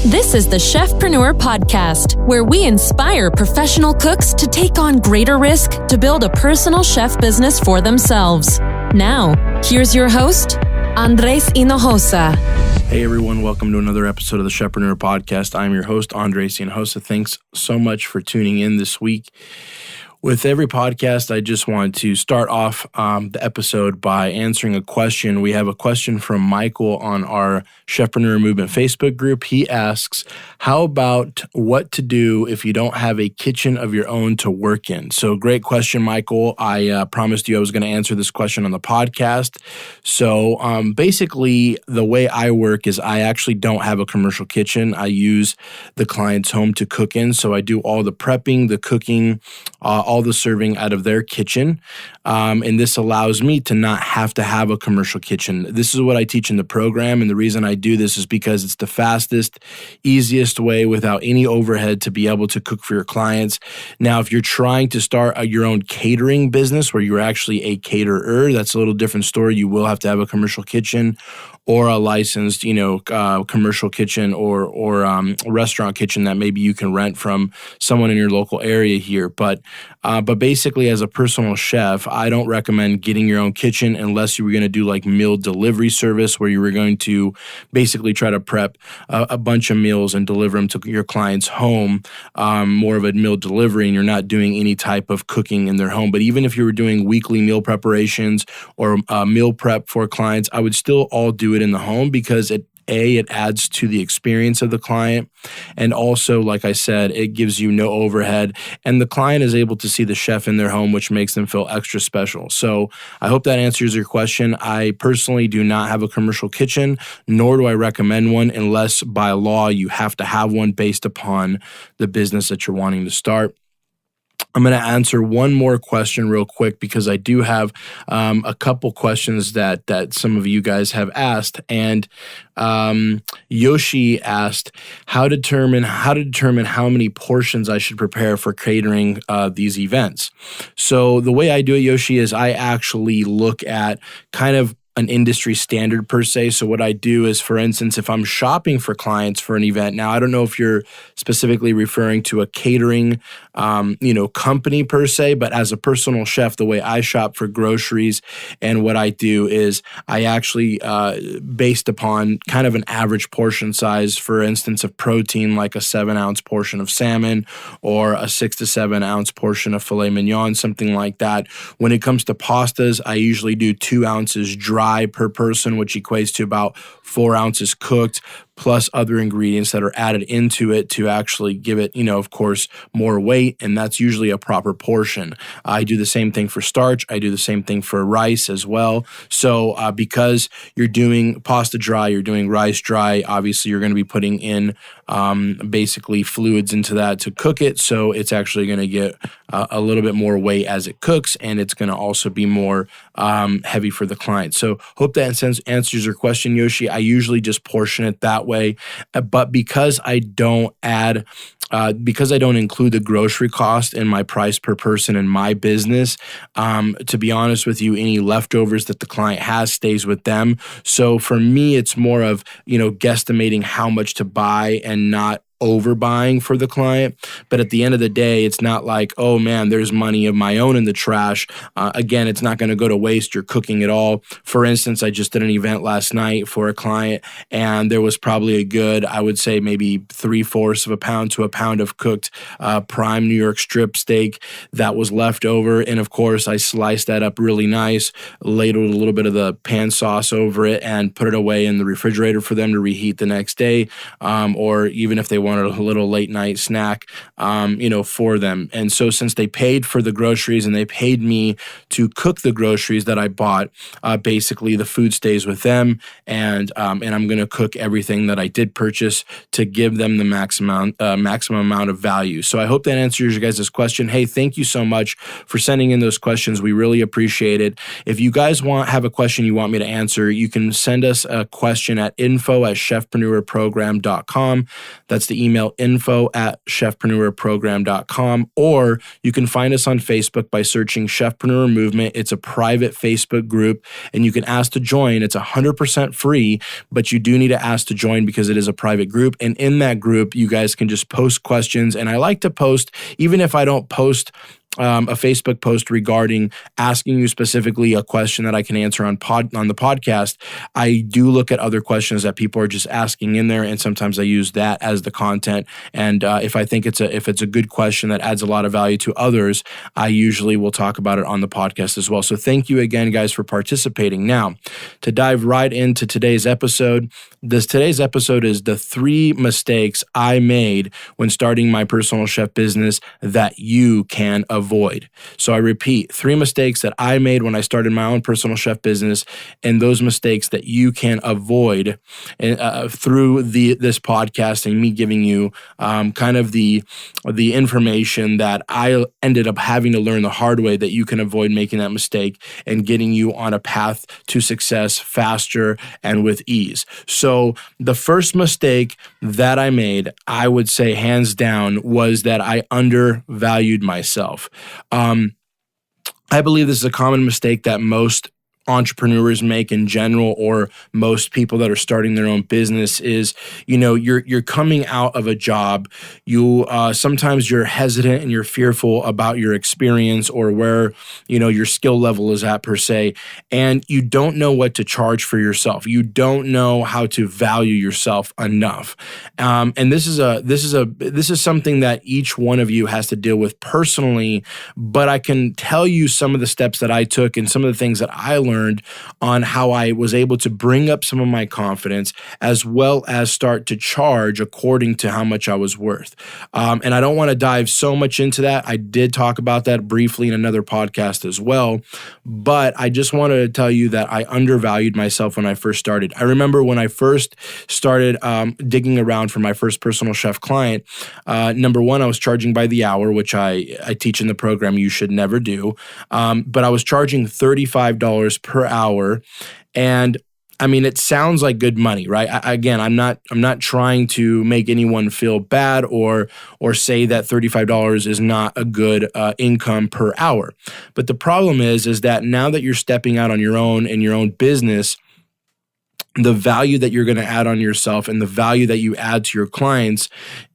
This is the Chefpreneur podcast, where we inspire professional cooks to take on greater risk to build a personal chef business for themselves. Now, here's your host, Andres Hinojosa. Hey everyone, welcome to another episode of the Chefpreneur podcast. I'm your host, Andres Hinojosa. Thanks so much for tuning in this week. With every podcast, I just want to start off the episode by answering a question. We have a question from Michael on our Chefpreneur Movement Facebook group. He asks, how about what to do if you don't have a kitchen of your own to work in? So great question, Michael. I promised you I was going to answer this question on the podcast. So basically, the way I work is I actually don't have a commercial kitchen. I use the client's home to cook in. So I do all the prepping, the cooking, all the serving out of their kitchen. And this allows me to not have to have a commercial kitchen. This is what I teach in the program. And the reason I do this is because it's the fastest, easiest way without any overhead to be able to cook for your clients. Now, if you're trying to start your own catering business where you're actually a caterer, that's a little different story. You will have to have a commercial kitchen or a licensed, commercial kitchen or restaurant kitchen that maybe you can rent from someone in your local area here. But basically, as a personal chef, I don't recommend getting your own kitchen unless you were going to do like meal delivery service, where you were going to basically try to prep a bunch of meals and deliver them to your client's home, more of a meal delivery, and you're not doing any type of cooking in their home. But even if you were doing weekly meal preparations or meal prep for clients, I would still all do it in the home because it adds to the experience of the client. And also, like I said, it gives you no overhead. And the client is able to see the chef in their home, which makes them feel extra special. So I hope that answers your question. I personally do not have a commercial kitchen, nor do I recommend one unless by law you have to have one based upon the business that you're wanting to start. I'm going to answer one more question real quick because I do have a couple questions that some of you guys have asked. And Yoshi asked how to determine how many portions I should prepare for catering these events. So the way I do it, Yoshi, is I actually look at kind of an industry standard per se. So what I do is, for instance, if I'm shopping for clients for an event, now I don't know if you're specifically referring to a catering, company per se, but as a personal chef, the way I shop for groceries and what I do is I actually, based upon kind of an average portion size, for instance, of protein, like a 7-ounce portion of salmon or a 6 to 7 ounce portion of filet mignon, something like that. When it comes to pastas, I usually do 2 ounces dry per person, which equates to about 4 ounces cooked, plus other ingredients that are added into it to actually give it, of course, more weight. And that's usually a proper portion. I do the same thing for starch. I do the same thing for rice as well. So because you're doing pasta dry, you're doing rice dry, obviously you're going to be putting in basically fluids into that to cook it. So it's actually going to get a little bit more weight as it cooks, and it's going to also be more heavy for the client. So hope that answers your question, Yoshi. I usually just portion it that way, but because I don't include the grocery cost in my price per person in my business, to be honest with you, any leftovers that the client has stays with them. So for me, it's more of, guesstimating how much to buy and not overbuying for the client. But at the end of the day, it's not like, oh man, there's money of my own in the trash. Again, it's not going to go to waste. You're cooking it all. For instance, I just did an event last night for a client, and there was probably a good, I would say maybe 3/4 of a pound to a pound of cooked prime New York strip steak that was left over. And of course, I sliced that up really nice, ladled a little bit of the pan sauce over it, and put it away in the refrigerator for them to reheat the next day, or even if they wanted a little late night snack, for them. And so since they paid for the groceries and they paid me to cook the groceries that I bought, basically the food stays with them, and I'm going to cook everything that I did purchase to give them the maximum amount of value. So I hope that answers your guys' question. Hey, thank you so much for sending in those questions. We really appreciate it. If you guys have a question you want me to answer, you can send us a question at info@chefpreneurprogram.com. That's the to email info@chefpreneurprogram.com, or you can find us on Facebook by searching Chefpreneur Movement. It's a private Facebook group, and you can ask to join. It's 100% free, but you do need to ask to join because it is a private group. And in that group, you guys can just post questions. And I like to post, even if I don't post a Facebook post regarding asking you specifically a question that I can answer on the podcast, I do look at other questions that people are just asking in there, and sometimes I use that as the content. And if I think it's a good question that adds a lot of value to others, I usually will talk about it on the podcast as well. So thank you again, guys, for participating. Now, to dive right into today's episode, today's episode is the 3 mistakes I made when starting my personal chef business that you can avoid. So I repeat, 3 mistakes that I made when I started my own personal chef business, and those mistakes that you can avoid through this podcast and me giving you kind of the information that I ended up having to learn the hard way, that you can avoid making that mistake and getting you on a path to success faster and with ease. So the first mistake that I made, I would say hands down, was that I undervalued myself. I believe this is a common mistake that most entrepreneurs make in general, or most people that are starting their own business, is, you're coming out of a job. Sometimes you're hesitant and you're fearful about your experience or where, your skill level is at per se. And you don't know what to charge for yourself. You don't know how to value yourself enough. And this is something that each one of you has to deal with personally, but I can tell you some of the steps that I took and some of the things that I learned on how I was able to bring up some of my confidence, as well as start to charge according to how much I was worth. And I don't want to dive so much into that. I did talk about that briefly in another podcast as well, but I just wanted to tell you that I undervalued myself when I first started. I remember when I first started digging around for my first personal chef client, number one, I was charging by the hour, which I teach in the program you should never do. But I was charging $35 per hour. And I mean, it sounds like good money, right? I'm not trying to make anyone feel bad or say that $35 is not a good income per hour. But the problem is that now that you're stepping out on your own in your own business, the value that you're going to add on yourself and the value that you add to your clients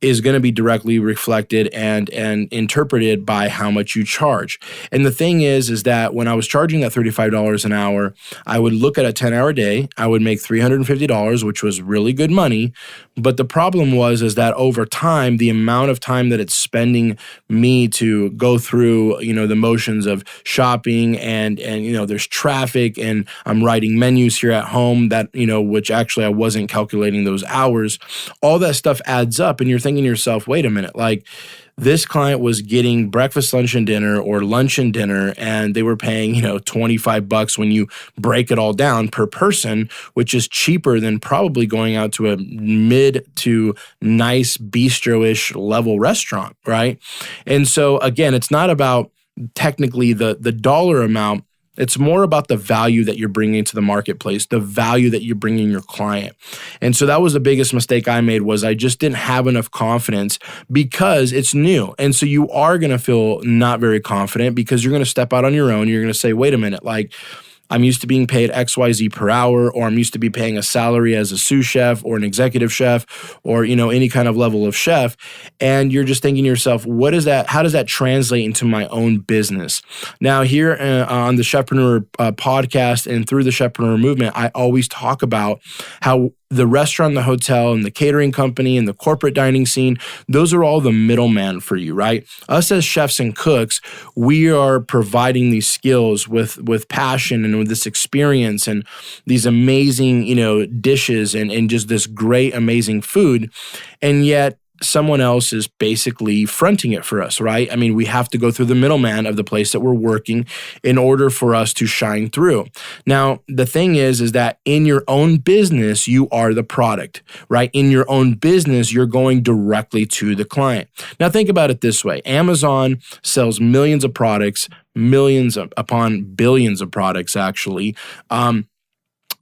is going to be directly reflected and interpreted by how much you charge. And the thing is that when I was charging that $35 an hour, I would look at a 10-hour day, I would make $350, which was really good money. But the problem was that over time, the amount of time that it's spending me to go through, the motions of shopping and there's traffic, and I'm writing menus here at home that, which actually I wasn't calculating those hours. All that stuff adds up, and you're thinking to yourself, wait a minute, like this client was getting breakfast, lunch, and dinner, or lunch and dinner, and they were paying, $25 when you break it all down per person, which is cheaper than probably going out to a mid to nice bistro-ish level restaurant, right? And so again, it's not about technically the dollar amount. It's more about the value that you're bringing to the marketplace, the value that you're bringing your client. And so that was the biggest mistake I made, was I just didn't have enough confidence because it's new. And so you are going to feel not very confident because you're going to step out on your own. You're going to say, wait a minute, like I'm used to being paid XYZ per hour, or I'm used to be paying a salary as a sous chef or an executive chef or, any kind of level of chef. And you're just thinking to yourself, what is that? How does that translate into my own business? Now here on the Chefpreneur podcast and through the Chefpreneur movement, I always talk about how the restaurant, the hotel, and the catering company, and the corporate dining scene, those are all the middleman for you, right? Us as chefs and cooks, we are providing these skills with passion and with this experience and these amazing, dishes and just this great, amazing food. And yet someone else is basically fronting it for us, right? I mean, we have to go through the middleman of the place that we're working in order for us to shine through. Now, the thing is that in your own business, you are the product, right? In your own business, you're going directly to the client. Now, think about it this way. Amazon sells millions of products, millions upon billions of products, actually.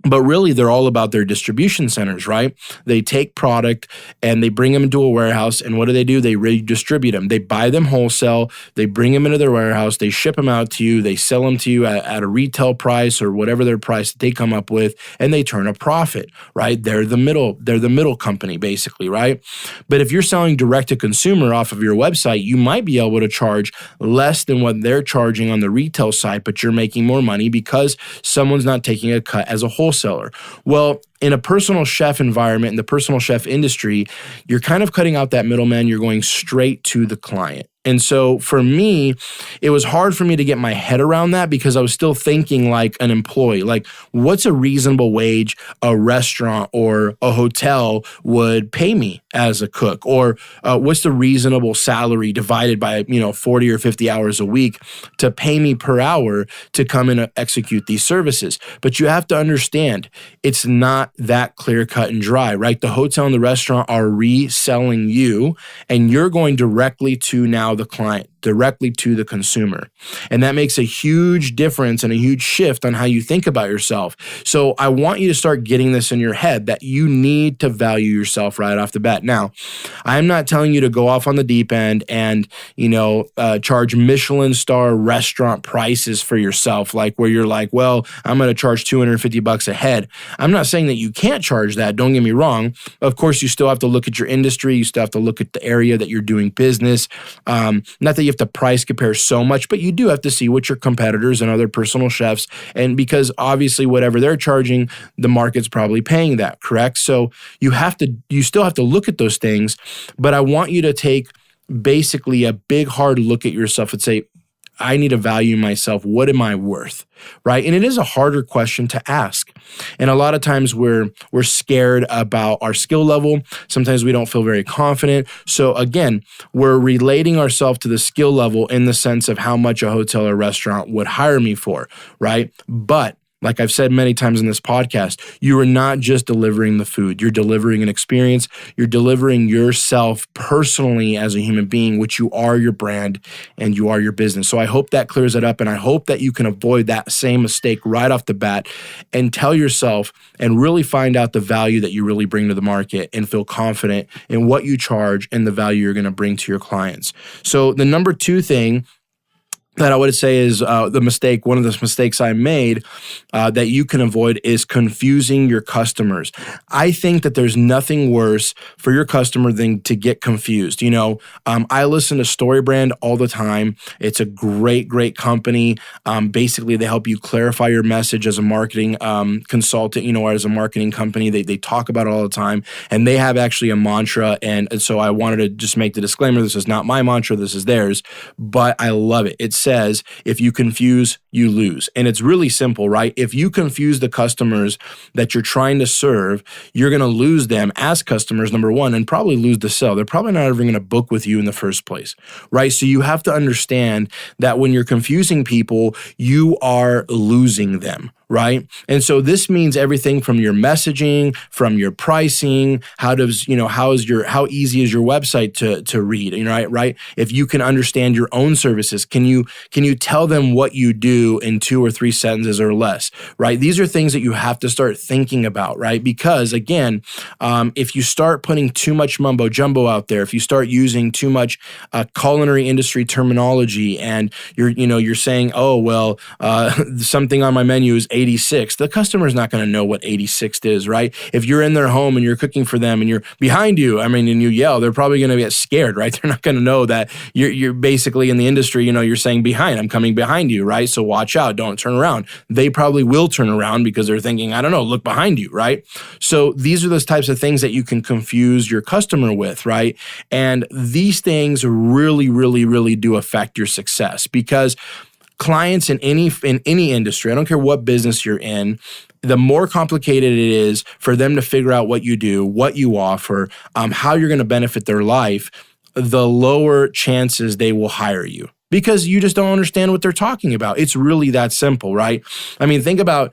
But really, they're all about their distribution centers, right? They take product and they bring them into a warehouse. And what do? They redistribute them. They buy them wholesale. They bring them into their warehouse. They ship them out to you. They sell them to you at a retail price or whatever their price that they come up with, and they turn a profit, right? They're the middle company, basically, right? But if you're selling direct to consumer off of your website, you might be able to charge less than what they're charging on the retail side, but you're making more money because someone's not taking a cut as a wholesaler. Well, in a personal chef environment, in the personal chef industry, you're kind of cutting out that middleman. You're going straight to the client. And so for me, it was hard for me to get my head around that because I was still thinking like an employee, like what's a reasonable wage a restaurant or a hotel would pay me as a cook, or what's the reasonable salary divided by 40 or 50 hours a week to pay me per hour to come and execute these services. But you have to understand, it's not that clear cut and dry, right? The hotel and the restaurant are reselling you, and you're going directly to now the client, directly to the consumer. And that makes a huge difference and a huge shift on how you think about yourself. So I want you to start getting this in your head that you need to value yourself right off the bat. Now, I'm not telling you to go off on the deep end and, charge Michelin star restaurant prices for yourself, like where you're like, well, I'm going to charge $250 a head. I'm not saying that you can't charge that. Don't get me wrong. Of course, you still have to look at your industry. You still have to look at the area that you're doing business. Not that you have to price compare so much, but you do have to see what your competitors and other personal chefs, and because obviously whatever they're charging, the market's probably paying that, correct? So you still have to look at those things, but I want you to take basically a big hard look at yourself and say, I need to value myself. What am I worth? Right? And it is a harder question to ask. And a lot of times we're scared about our skill level. Sometimes we don't feel very confident. So again, we're relating ourselves to the skill level in the sense of how much a hotel or restaurant would hire me for, right? But like I've said many times in this podcast, you are not just delivering the food. You're delivering an experience. You're delivering yourself personally as a human being, which you are your brand and you are your business. So I hope that clears it up, and I hope that you can avoid that same mistake right off the bat and tell yourself and really find out the value that you really bring to the market and feel confident in what you charge and the value you're going to bring to your clients. So the number two thing that I would say is one of the mistakes I made that you can avoid is confusing your customers. I think that there's nothing worse for your customer than to get confused. I listen to StoryBrand all the time. It's a great, great company. Basically, they help you clarify your message as a marketing consultant, or as a marketing company. They talk about it all the time, and they have actually a mantra. And so I wanted to just make the disclaimer, this is not my mantra, this is theirs, but I love it. It says, if you confuse, you lose. And it's really simple, right? If you confuse the customers that you're trying to serve, you're going to lose them as customers, number one, and probably lose the sale. They're probably not ever going to book with you in the first place, right? So you have to understand that when you're confusing people, you are losing them, right? And so this means everything from your messaging, from your pricing, how easy is your website to read, right? If you can understand your own services, can you tell them what you do in 2 or 3 sentences or less, right? These are things that you have to start thinking about, right? Because again, if you start putting too much mumbo jumbo out there, if you start using too much culinary industry terminology, and you're saying, oh, well, something on my menu is 86, the customer's not going to know what 86 is, right? If you're in their home and you're cooking for them and you're behind you, and you yell, they're probably going to get scared, right? They're not going to know that you're basically in the industry, you're saying behind, I'm coming behind you, right? So watch out, don't turn around. They probably will turn around because they're thinking, I don't know, look behind you, right? So these are those types of things that you can confuse your customer with, right? And these things really, really, really do affect your success, because clients in any industry, I don't care what business you're in, the more complicated it is for them to figure out what you do, what you offer, how you're going to benefit their life, the lower chances they will hire you, because you just don't understand what they're talking about. It's really that simple, right? Think about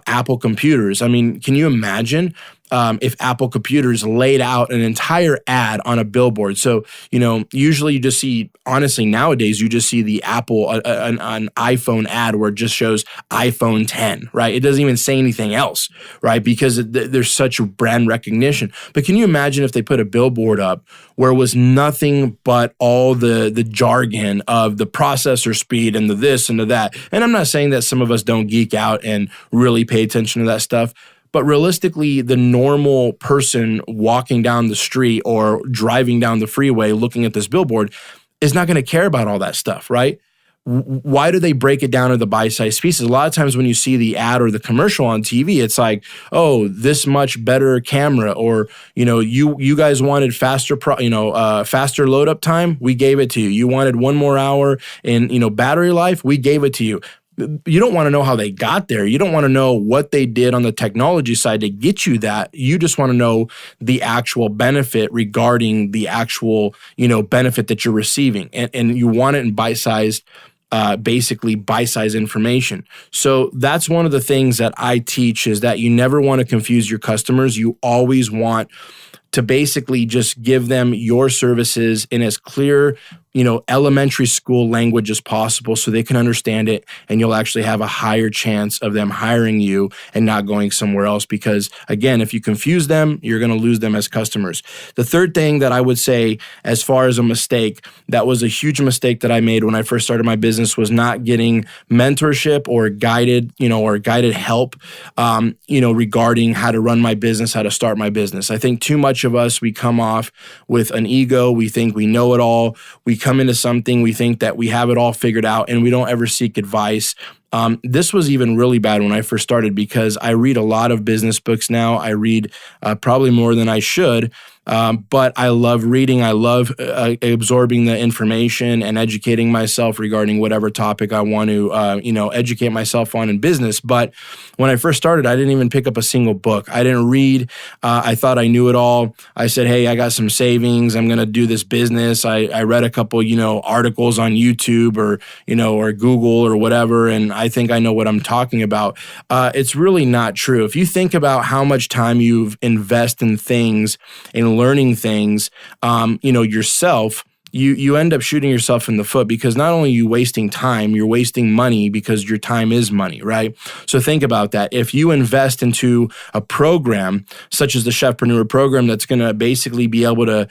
Apple computers. Can you imagine if Apple Computers laid out an entire ad on a billboard. So, usually you just see, honestly, nowadays, you just see the Apple, an iPhone ad where it just shows iPhone 10, right? It doesn't even say anything else, right? Because there's such a brand recognition. But can you imagine if they put a billboard up where it was nothing but all the jargon of the processor speed and the this and the that? And I'm not saying that some of us don't geek out and really pay attention to that stuff, but realistically, the normal person walking down the street or driving down the freeway looking at this billboard is not going to care about all that stuff, right? Why do they break it down into bite-sized pieces? A lot of times when you see the ad or the commercial on TV, it's like, oh, this much better camera, or you guys wanted faster load up time, we gave it to you. You wanted 1 more hour in battery life, we gave it to you. You don't want to know how they got there. You don't want to know what they did on the technology side to get you that. You just want to know the actual benefit regarding the actual, benefit that you're receiving. And you want it in bite-sized, basically bite-sized information. So that's one of the things that I teach, is that you never want to confuse your customers. You always want to basically just give them your services in as clear, elementary school language as possible so they can understand it, and you'll actually have a higher chance of them hiring you and not going somewhere else. Because again, if you confuse them, you're going to lose them as customers. The third thing that I would say, as far as a mistake, that was a huge mistake that I made when I first started my business, was not getting mentorship or guided help, regarding how to run my business, how to start my business. I think too much of us, we come off with an ego. We think we know it all. We come into something, we think that we have it all figured out, and we don't ever seek advice. This was even really bad when I first started, because I read a lot of business books now. I read probably more than I should. But I love reading. I love absorbing the information and educating myself regarding whatever topic I want to, educate myself on in business. But when I first started, I didn't even pick up a single book. I didn't read. I thought I knew it all. I said, hey, I got some savings. I'm going to do this business. I read a couple, articles on YouTube or Google or whatever, and I think I know what I'm talking about. It's really not true. If you think about how much time you've invested in things and learning things, yourself, you end up shooting yourself in the foot, because not only are you wasting time, you're wasting money, because your time is money, right? So think about that. If you invest into a program such as the Chefpreneur program, that's going to basically be able to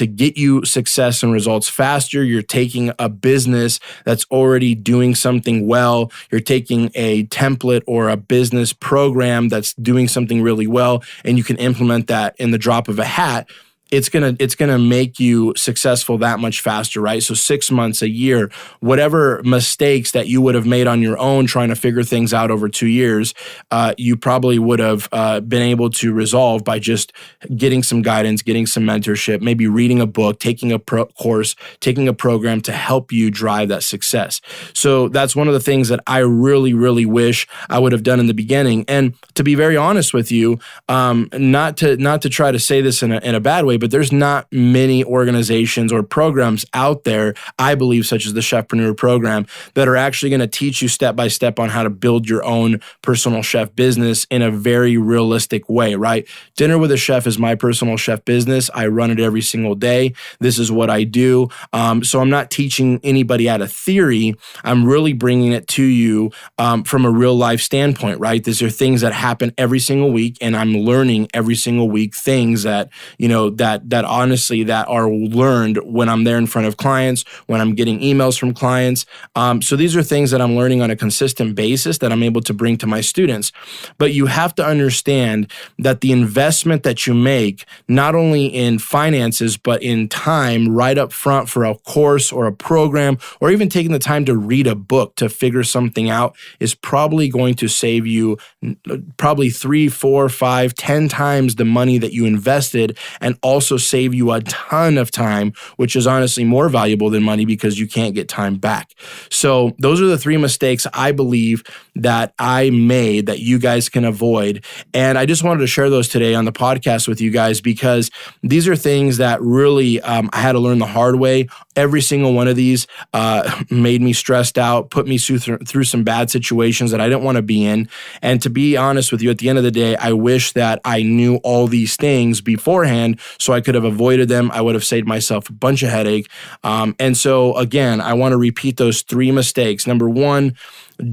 get you success and results faster, you're taking a business that's already doing something well, you're taking a template or a business program that's doing something really well, and you can implement that in the drop of a hat. It's gonna make you successful that much faster, right? So 6 months, a year, whatever mistakes that you would have made on your own trying to figure things out over 2 years, you probably would have been able to resolve by just getting some guidance, getting some mentorship, maybe reading a book, taking a course, taking a program to help you drive that success. So that's one of the things that I really, really wish I would have done in the beginning. And to be very honest with you, not to try to say this in a bad way, but there's not many organizations or programs out there, I believe, such as the Chefpreneur program, that are actually going to teach you step by step on how to build your own personal chef business in a very realistic way, right? Dinner with a Chef is my personal chef business. I run it every single day. This is what I do. So I'm not teaching anybody out of theory. I'm really bringing it to you from a real life standpoint, right? These are things that happen every single week, and I'm learning every single week things that honestly that are learned when I'm there in front of clients, when I'm getting emails from clients. So these are things that I'm learning on a consistent basis that I'm able to bring to my students. But you have to understand that the investment that you make, not only in finances, but in time right up front for a course or a program, or even taking the time to read a book to figure something out, is probably going to save you probably 3, 4, 5, 10 times the money that you invested, and also save you a ton of time, which is honestly more valuable than money, because you can't get time back. So those are the 3 mistakes I believe that I made that you guys can avoid. And I just wanted to share those today on the podcast with you guys, because these are things that really I had to learn the hard way. Every single one of these made me stressed out, put me through some bad situations that I didn't want to be in. And to be honest with you, at the end of the day, I wish that I knew all these things beforehand so I could have avoided them. I would have saved myself a bunch of headache. And so again, I want to repeat those 3 mistakes. Number 1,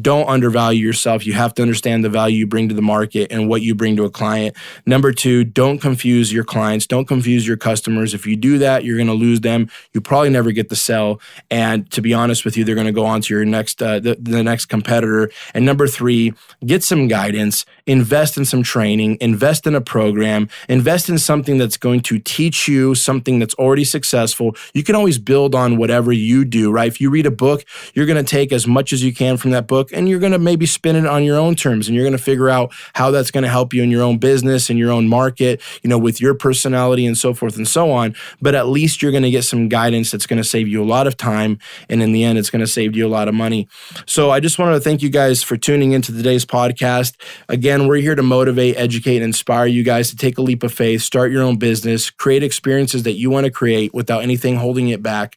don't undervalue yourself. You have to understand the value you bring to the market and what you bring to a client. Number 2, don't confuse your clients. Don't confuse your customers. If you do that, you're going to lose them. You probably never get the sell. And to be honest with you, they're going to go on to your next, the next competitor. And number 3, get some guidance, invest in some training, invest in a program, invest in something that's going to teach you something that's already successful. You can always build on whatever you do, right? If you read a book, you're going to take as much as you can from that book, and you're going to maybe spin it on your own terms, and you're going to figure out how that's going to help you in your own business, in your own market, with your personality and so forth and so on. But at least you're going to get some guidance that's going to save you a lot of time. And in the end, it's going to save you a lot of money. So I just wanted to thank you guys for tuning into today's podcast. Again, we're here to motivate, educate, and inspire you guys to take a leap of faith, start your own business, create experiences that you want to create without anything holding it back.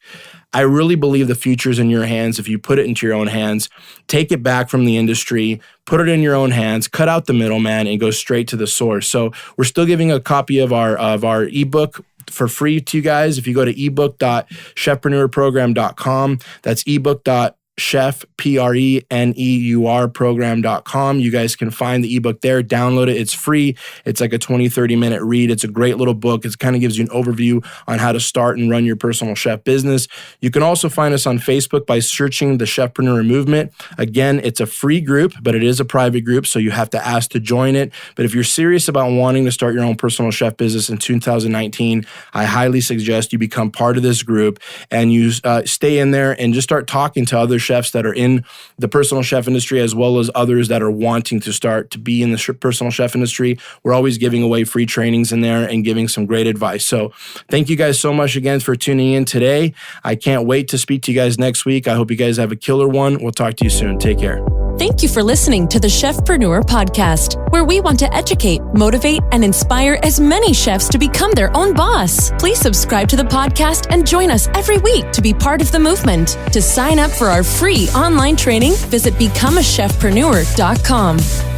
I really believe the future's in your hands if you put it into your own hands. Take it back from the industry, put it in your own hands, cut out the middleman, and go straight to the source. So we're still giving a copy of our ebook for free to you guys. If you go to ebook.chefpreneurprogram.com, that's ebook.chefpreneurprogram.com. You guys can find the ebook there, download it. It's free. It's like a 20-30 minute read. It's a great little book. It kind of gives you an overview on how to start and run your personal chef business. You can also find us on Facebook by searching the Chefpreneur Movement. Again, it's a free group, but it is a private group, so you have to ask to join it. But if you're serious about wanting to start your own personal chef business in 2019, I highly suggest you become part of this group and you stay in there and just start talking to other chefs that are in the personal chef industry, as well as others that are wanting to start to be in the personal chef industry. We're always giving away free trainings in there and giving some great advice. So thank you guys so much again for tuning in today. I can't wait to speak to you guys next week. I hope you guys have a killer one. We'll talk to you soon. Take care. Thank you for listening to the Chefpreneur podcast, where we want to educate, motivate, and inspire as many chefs to become their own boss. Please subscribe to the podcast and join us every week to be part of the movement. To sign up for our free online training, visit becomeachefpreneur.com.